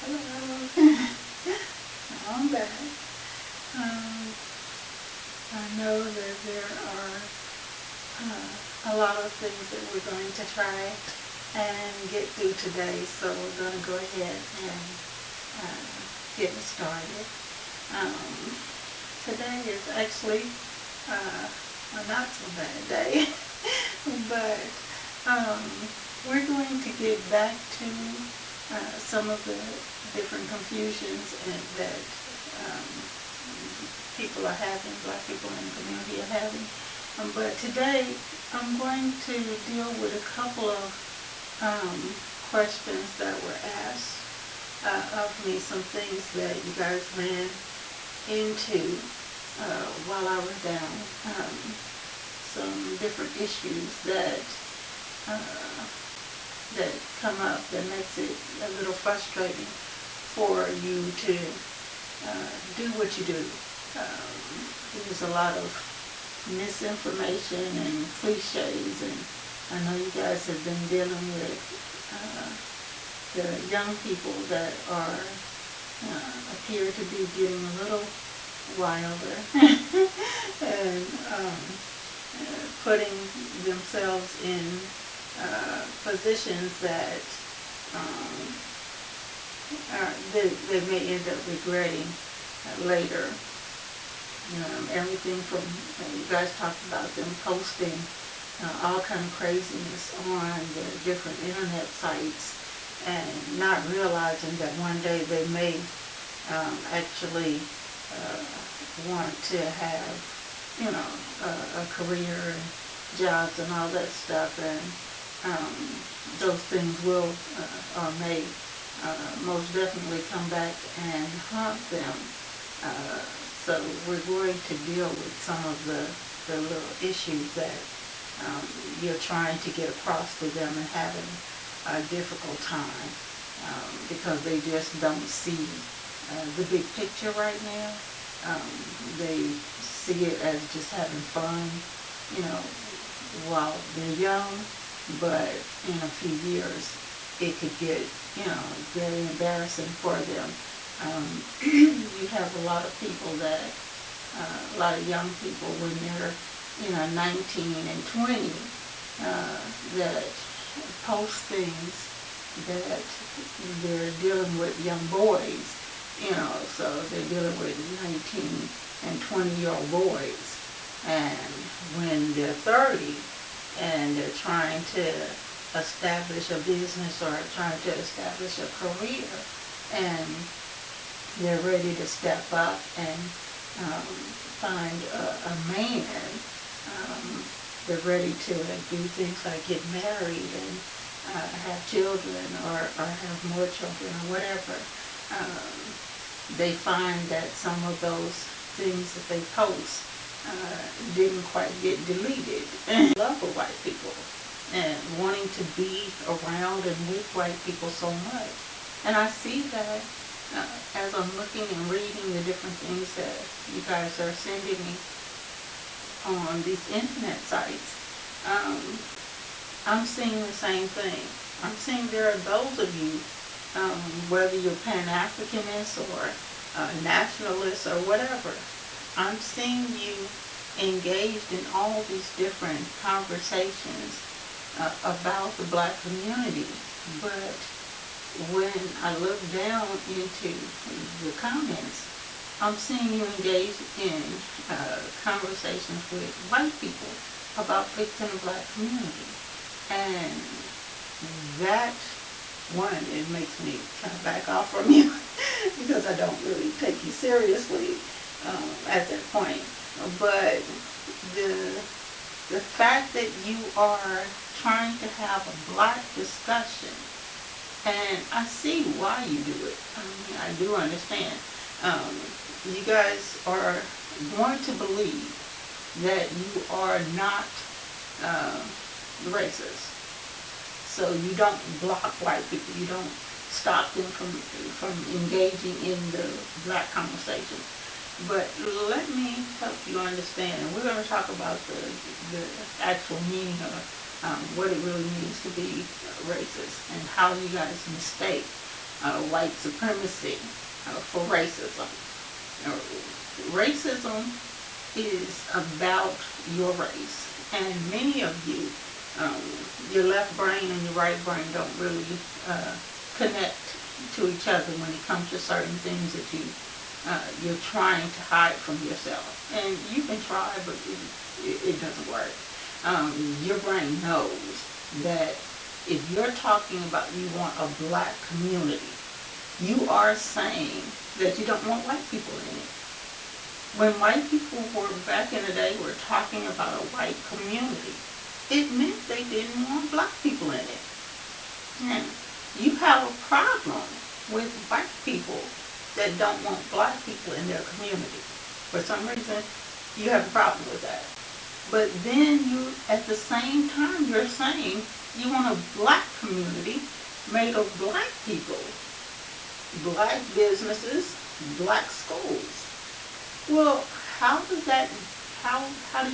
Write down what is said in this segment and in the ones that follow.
Hello. I'm back. I know that there are a lot of things that we're going to try and get through today, so we're going to go ahead and get started. Today is actually a not so bad day, but we're going to get back to some of the different confusions that people are having, Black people in the community are having. But today I'm going to deal with a couple of questions that were asked of me, some things that you guys ran into while I was down, some different issues that that come up that makes it a little frustrating for you to do what you do. There's a lot of misinformation and cliches, and I know you guys have been dealing with the young people that are appear to be getting a little wilder and putting themselves in positions that they may end up regretting later. Everything from, you guys talked about them posting all kind of craziness on the different internet sites and not realizing that one day they may actually want to have, a career and jobs and all that stuff, and those things will or may most definitely come back and haunt them. So we're going to deal with some of the little issues that you're trying to get across to them and having a difficult time because they just don't see the big picture right now. They see it as just having fun, while they're young, but in a few years it could get, very embarrassing for them. You have a lot of people that, a lot of young people when they're, 19 and 20, that post things that they're dealing with young boys, so they're dealing with 19 and 20-year-old boys. And when they're 30 and they're trying to establish a business or trying to establish a career, and they're ready to step up and find a man. They're ready to do things like get married and have children or have more children or whatever. They find that some of those things that they post didn't quite get deleted. And love of white people and wanting to be around and with white people so much. And I see that as I'm looking and reading the different things that you guys are sending me on these internet sites, I'm seeing the same thing. I'm seeing there are those of you, whether you're Pan-Africanist or nationalist or whatever, I'm seeing you engaged in all these different conversations about the Black community. But when I look down into the comments, I'm seeing you engaged in conversations with white people about fixing the Black community. And that, one, it makes me kind of back off from you because I don't really take you seriously at that point. But the fact that you are trying to have a Black discussion, and I see why you do it. I mean, I do understand. You guys are going to believe that you are not racist. So you don't block white people. You don't stop them from engaging in the Black conversation. But let me help you understand, and we're going to talk about the actual meaning of what it really means to be racist and how you guys mistake white supremacy for racism. Uh, Racism is about your race, and many of you, um, your left brain and your right brain don't really connect to each other when it comes to certain things that you're trying to hide from yourself. And you can try, but it doesn't work. Your brain knows that if you're talking about you want a black community, you are saying that you don't want white people in it. When white people were back in the day were talking about a white community, it meant they didn't want black people in it. And you have a problem with white people that don't want black people in their community. For some reason, you have a problem with that. But then you, at the same time, you're saying you want a black community made of black people, black businesses, black schools. Well, how do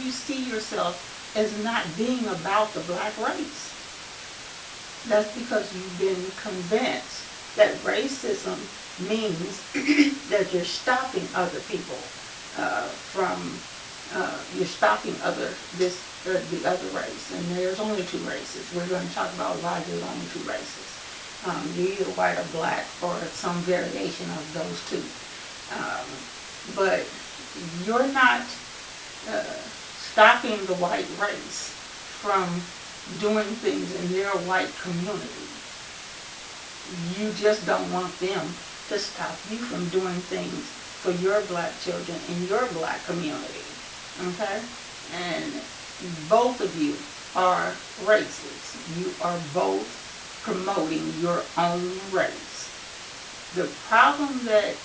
you see yourself as not being about the black race? That's because you've been convinced that racism means that you're stopping other people you're stopping the other race. And there's only two races. We're going to talk about why there's only two races. You're either white or black, or some variation of those two. But you're not stopping the white race from doing things in their white community. You just don't want them to stop you from doing things for your black children in your black community. Okay? And both of you are racist. You are both promoting your own race. The problem that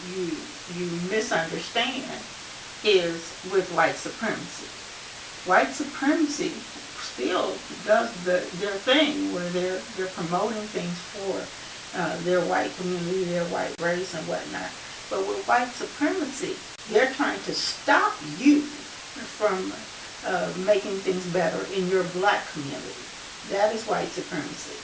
you misunderstand is with white supremacy. White supremacy still does their thing where they're promoting things for their white community, their white race and whatnot. But with white supremacy, they're trying to stop you from making things better in your black community. That is white supremacy.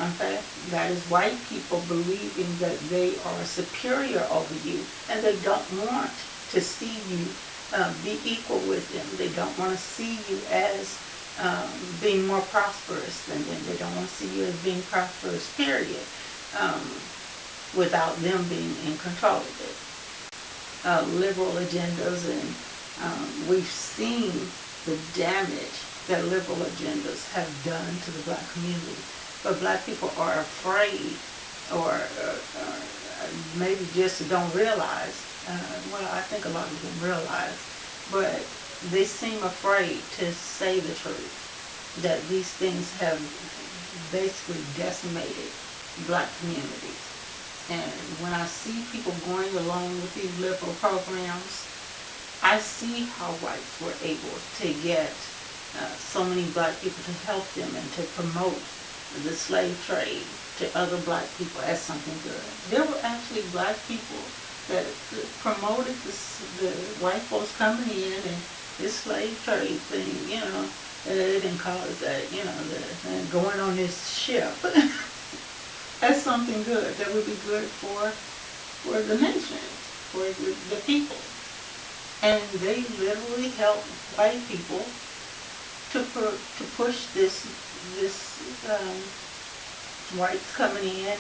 Okay? That is white people believing that they are superior over you, and they don't want to see you be equal with them. They don't want to see you as being more prosperous than them. They don't want to see you as being prosperous, period, without them being in control of it. Liberal agendas, and we've seen the damage that liberal agendas have done to the black community. But black people are afraid, or maybe just don't realize, well, I think a lot of them realize, but they seem afraid to say the truth, that these things have basically decimated black communities. And when I see people going along with these liberal programs, I see how whites were able to get so many black people to help them and to promote the slave trade to other black people as something good. There were actually black people that promoted the white folks coming in and this slave trade thing, they didn't call it that, going on this ship. That's something good that would be good for the nation, for the people. And they literally help white people to push this whites coming in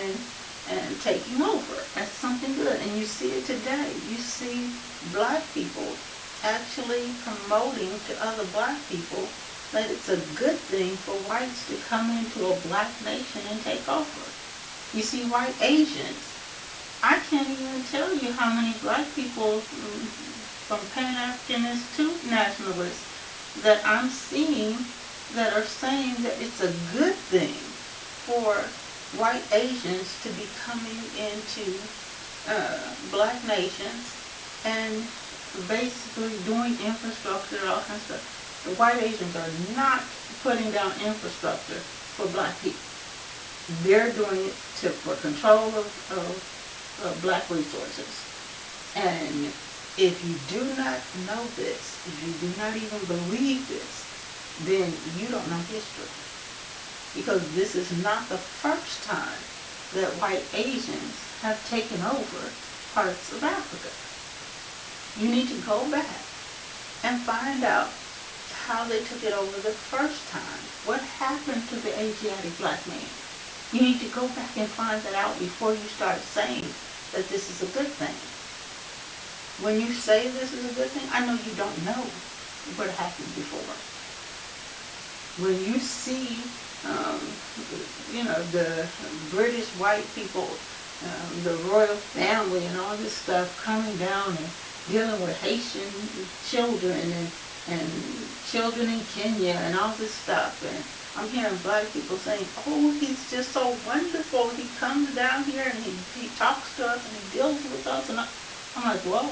and taking over. That's something good. And you see it today. You see black people actually promoting to other black people that it's a good thing for whites to come into a black nation and take over. You see white Asians. I can't even tell you how many black people from Pan-Africanists to nationalists that I'm seeing that are saying that it's a good thing for white Asians to be coming into black nations and basically doing infrastructure and all kinds of stuff. The white Asians are not putting down infrastructure for black people. They're doing it for control of black resources. And if you do not know this, if you do not even believe this, then you don't know history. Because this is not the first time that white Asians have taken over parts of Africa. You need to go back and find out how they took it over the first time. What happened to the Asiatic black man? You need to go back and find that out before you start saying that this is a good thing. When you say this is a good thing, I know you don't know what happened before. When you see, the British white people, the royal family and all this stuff coming down and dealing with Haitian children and children in Kenya and all this stuff, and I'm hearing black people saying, oh, he's just so wonderful. He comes down here and he talks to us and he deals with us. And I'm like, whoa.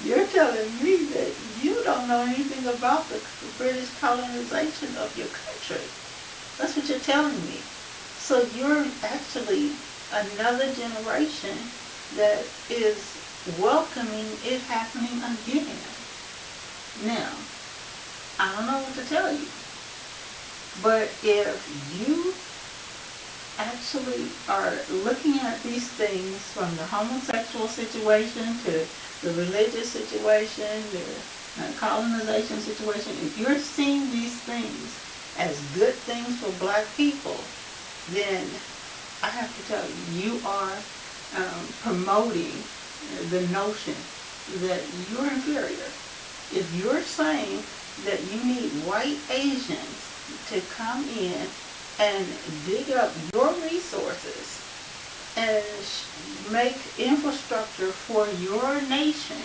You're telling me that you don't know anything about the British colonization of your country. That's what you're telling me. So you're actually another generation that is welcoming it happening again. Now, I don't know what to tell you, but if you actually are looking at these things from the homosexual situation to the religious situation, the colonization situation, if you're seeing these things as good things for black people, then I have to tell you, you are promoting the notion that you're inferior. If you're saying that you need white Asians to come in and dig up your resources and make infrastructure for your nation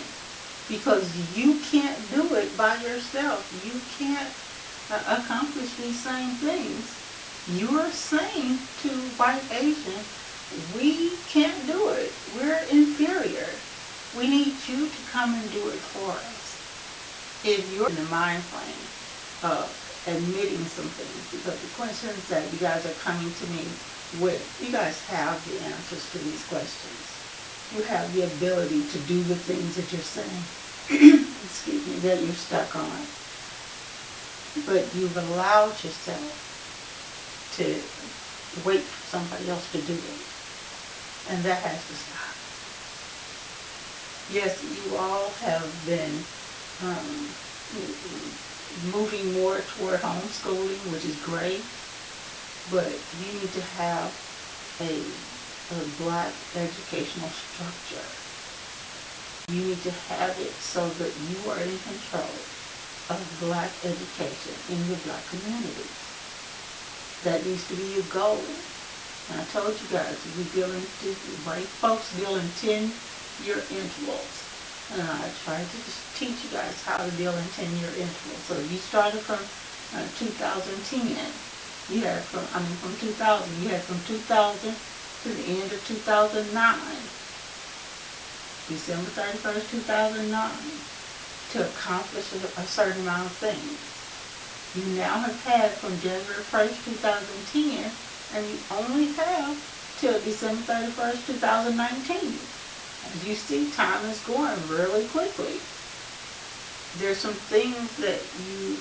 because you can't do it by yourself, you can't accomplish these same things, you're saying to white Asians, we can't do it, we're inferior, we need you to come and do it for us. If you're in the mind frame of admitting some things, because the questions that you guys are coming to me with, you guys have the answers to these questions. You have the ability to do the things that you're saying, excuse me, that you're stuck on. But you've allowed yourself to wait for somebody else to do it. And that has to stop. Yes, you all have been moving more toward homeschooling, which is great, but you need to have a black educational structure. You need to have it so that you are in control of black education in your black community. That needs to be your goal. And I told you guys, white folks deal in 10-year intervals. And I tried to just teach you guys how to deal in 10-year intervals. So you started from 2010. You had from 2000. You had from 2000 to the end of 2009. December 31st, 2009. To accomplish a certain amount of things. You now have had from January 1st, 2010, and you only have till December 31st, 2019. As you see, time is going really quickly. There's some things that you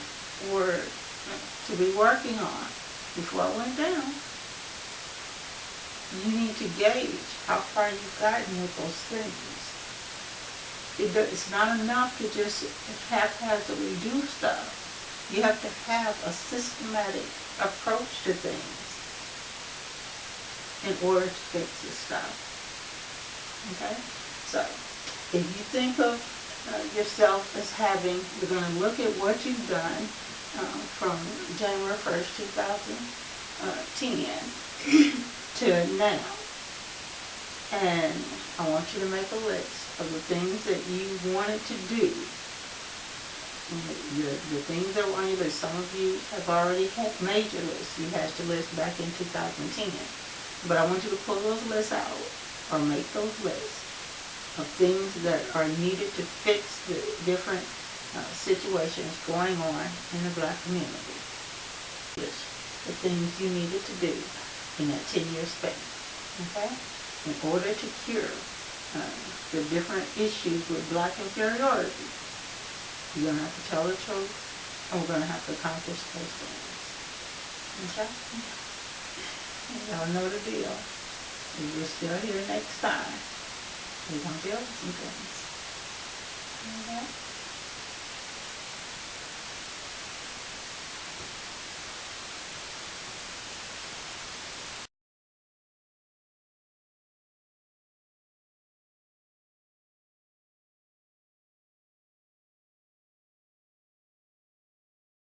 were to be working on before I went down. You need to gauge how far you've gotten with those things. It's not enough to just haphazardly do stuff. You have to have a systematic approach to things in order to fix this stuff. Okay? So, if you think of yourself as having, we're going to look at what you've done from January 1st, 2010 to now. And I want you to make a list of the things that you wanted to do. The things that were on your list. Some of you have already made your list. You had your list back in 2010. But I want you to pull those lists out or make those lists of things that are needed to fix the different situations going on in the black community. The things you needed to do in that 10-year span. Okay? In order to cure the different issues with black inferiority, you're going to have to tell the truth, and we're going to have to accomplish those things. Okay? And y'all know the deal. If you're still here next time, we're going to build some things. Okay?